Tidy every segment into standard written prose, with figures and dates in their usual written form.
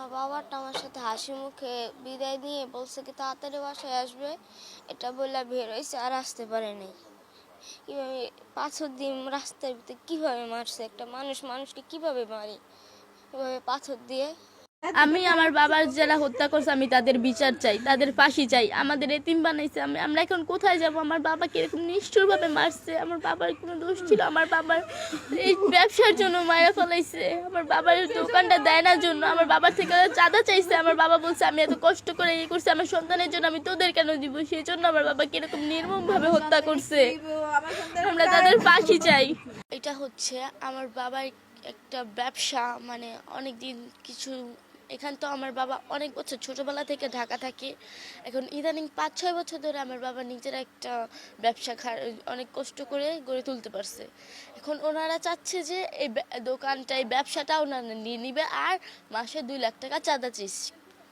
আমার বাবাটা আমার সাথে হাসি মুখে বিদায় নিয়ে বলছে কি তাড়াতাড়ি বাসায় আসবে, এটা বলে বের হয়েছে আর আসতে পারে নাই। কীভাবে পাথর দিয়ে রাস্তার ভিতরে কীভাবে মারছে, একটা মানুষকে কীভাবে মারে এভাবে পাথর দিয়ে। আমি আমার বাবার যারা হত্যা করছে আমি তাদের বিচার চাই, তাদের ফাঁসি চাই। আমাদের এতিম বানাইছে, আমরা এখন কোথায় যাব? আমার বাবাকে এরকম নিষ্ঠুরভাবে মারছে। আমার বাবার কোনো দোষ ছিল? আমার বাবার এই ব্যবসার জন্য মারা ফেলাইছে। আমার বাবার দোকানটা দেয় না জন্য আমার বাবার থেকে চাঁদা চাইছে। আমার বাবা বলছে আমি এত কষ্ট করে ইয়ে করছি আমার সন্তানের জন্য, আমি তোদের কেন দিব? সেই জন্য আমার বাবাকে এরকম নির্মমভাবে হত্যা করছে। আমরা তাদের ফাঁসি চাই। এটা হচ্ছে আমার বাবার একটা ব্যবসা, মানে অনেক দিন কিছু এখান তো আমার বাবা অনেক বছর ছোটোবেলা থেকে ঢাকা থাকে। এখন ইদানিং 5-6 বছর ধরে আমার বাবা নিজের একটা ব্যবসা অনেক কষ্ট করে গড়ে তুলতে পারছে। এখন ওনারা চাচ্ছে যে এই দোকানটা, এই ব্যবসাটা ওনারা নিয়ে নিবে আর মাসে 2 লাখ টাকা চাঁদা চাইছে।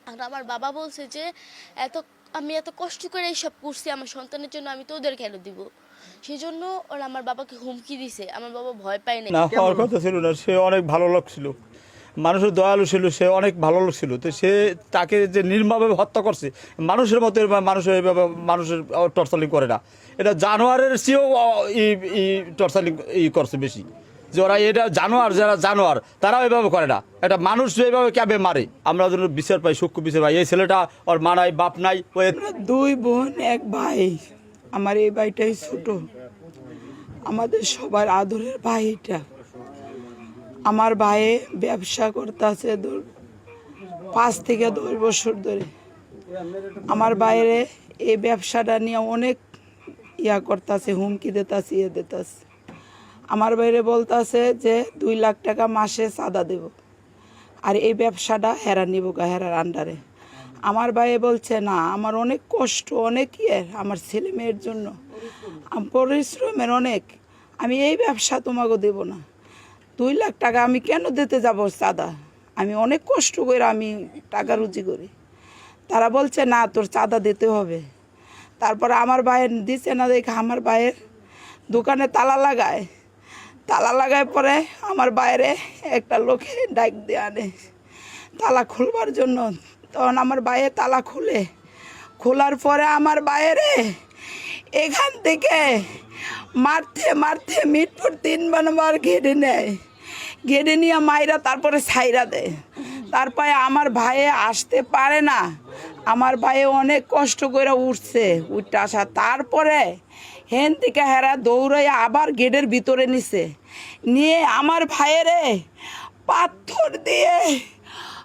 আর আমার বাবা বলছে যে আমি এত কষ্ট করে এইসব করছি আমার সন্তানের জন্য, আমি তো ওদের কেন দিব? সেই জন্য ওরা আমার বাবাকে হুমকি দিছে। আমার বাবা ভয় পায় না। হওয়ার কথা ছিল না, সে অনেক ভালো লোক ছিল, মানুষের দয়ালু ছিল, সে অনেক ভালো লোক ছিল। তো সে তাকে যে নির্মমভাবে হত্যা করছে, মানুষের মতো মানুষের এইভাবে মানুষের টর্চারিং করে না, এটা জানোয়ারের চেয়েও টর্চারিং করছে বেশি। যে ওরা এটা জানোয়ার, যারা জানোয়ার তারাও এভাবে করে না, এটা মানুষ এইভাবে ক্যাবে মারে। আমরা যেন বিচার পাই, সূক্ষ্ম বিচার পাই। এই ছেলেটা ওর মা নাই, বাপ নাই, ওই 2 বোন 1 ভাই। আমার এই ভাইটাই ছোট, আমাদের সবার আদরের ভাই এটা। আমার ভাই ব্যবসা করতেছে 5 থেকে 10 বছর ধরে। আমার বাইরে এই ব্যবসাটা নিয়ে অনেক করতেছে, হুমকি দিতেছে, দিতেছে। আমার বাইরে বলতেছে যে 2 লাখ টাকা মাসে চাঁদা দেব, আর এই ব্যবসাটা হেরা নিব, হেরার আন্ডারে। আমার ভাই বলছে না, আমার অনেক কষ্ট, অনেক আমার ছেলে মেয়ের জন্য পরিশ্রমের অনেক, আমি এই ব্যবসা তোমাকে দেব না। 2 লাখ টাকা আমি কেন দিতে যাব চাঁদা? আমি অনেক কষ্ট করে আমি টাকা রুজি করি। তারা বলছে না, তোর চাঁদা দিতে হবে। তারপরে আমার ভাইয়ের দিছে না দেখে আমার ভাইয়ের দোকানে তালা লাগায় পরে আমার বাইরে একটা লোকে ডাক দিয়ে আনে তালা খুলবার জন্য। তখন আমার ভাইয়ে তালা খোলার পরে আমার বাইরে এখান থেকে মারতে মিটফুট 3 বার ঘেরে নিয়ে মাইরা তারপরে ছাইরা দেয়। তারপরে আমার ভাইয়ে আসতে পারে না, আমার ভাইয়ে অনেক কষ্ট করে উঠছে, উঠতে আসা। তারপরে হেন থেকে হেরা দৌড়াইয়া আবার গেটের ভিতরে নিয়ে আমার ভাইয়েরে পাথর দিয়ে